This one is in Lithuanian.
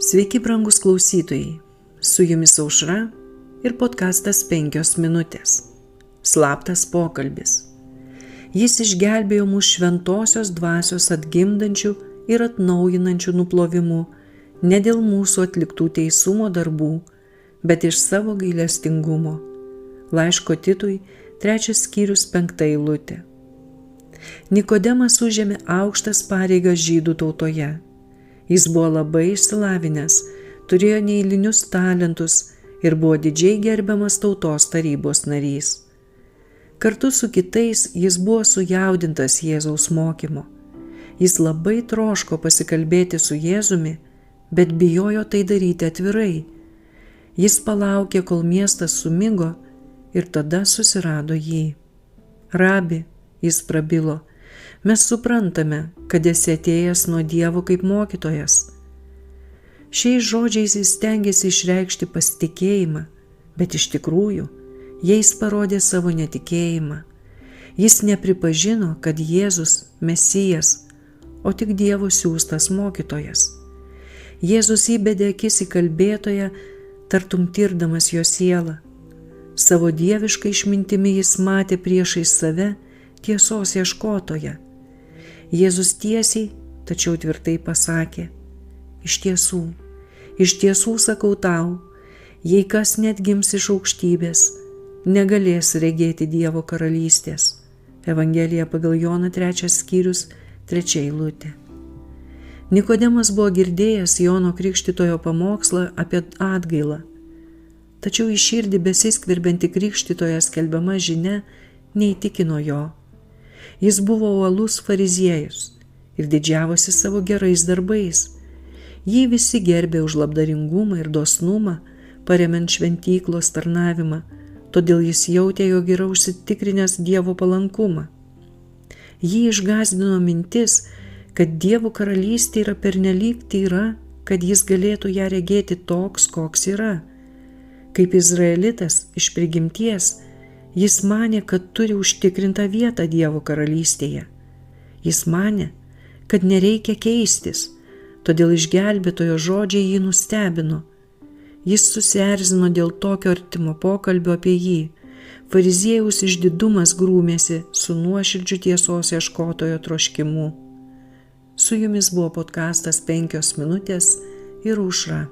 Sveiki, brangus klausytojai, su jumis Aušra ir podkastas 5 minutės. Slaptas pokalbis. Jis išgelbėjo mus šventosios dvasios atgimdančių ir atnaujinančių nuplovimu, ne dėl mūsų atliktų teisumo darbų, bet iš savo gailestingumo. Laiško Titui 3 skyrius 5 eilutė. Nikodemas užėmė aukštas pareigas žydų tautoje. Jis buvo labai išsilavinęs, turėjo neeilinius talentus ir buvo didžiai gerbiamas tautos tarybos narys. Kartu su kitais jis buvo sujaudintas Jėzaus mokymo. Jis labai troško pasikalbėti su Jėzumi, bet bijojo tai daryti atvirai. Jis palaukė, kol miestas sumigo ir tada susirado jį. Rabi, jis prabilo, mes suprantame, kad esi atėjęs nuo Dievo kaip mokytojas. Šiais žodžiais jis stengiasi išreikšti pasitikėjimą, bet iš tikrųjų jais parodė savo netikėjimą. Jis nepripažino, kad Jėzus Mesijas, o tik Dievo siųstas mokytojas. Jėzus įbedė akis į kalbėtoją, tartum tirdamas jo sielą. Savo dievišką išmintimi jis matė priešais save tiesos ieškotoją. Jėzus tiesiai, tačiau tvirtai pasakė: iš tiesų sakau tau, jei kas net gims iš aukštybės, negalės regėti Dievo karalystės. Evangelija pagal Joną 3 skyrius 3 eilutė. Nikodemas buvo girdėjęs Jono Krikštytojo pamokslą apie atgailą, tačiau į širdį besiskverbianti Krikštytojo skelbiama žinia neįtikino jo. Jis buvo uolus fariziejus ir didžiavosi savo gerais darbais. Jį visi gerbė už labdaringumą ir dosnumą, paremiant šventyklos tarnavimą, todėl jis jautė, jog yra užsitikrinęs Dievo palankumą. Jį išgąsdino mintis, kad Dievo karalystė yra pernelyg tyra, kad jis galėtų ją regėti toks, koks yra. Kaip izraelitas iš prigimties, jis manė, kad turi užtikrintą vietą Dievo karalystėje. Jis manė, kad nereikia keistis, todėl išgelbėtojo žodžiai jį nustebino. Jis susierzino dėl tokio artimo pokalbio apie jį. Fariziejaus išdidumas grūmėsi su nuoširdžiu tiesos ieškotojo troškimu. Su jumis buvo podkastas 5 minutės ir Aušra.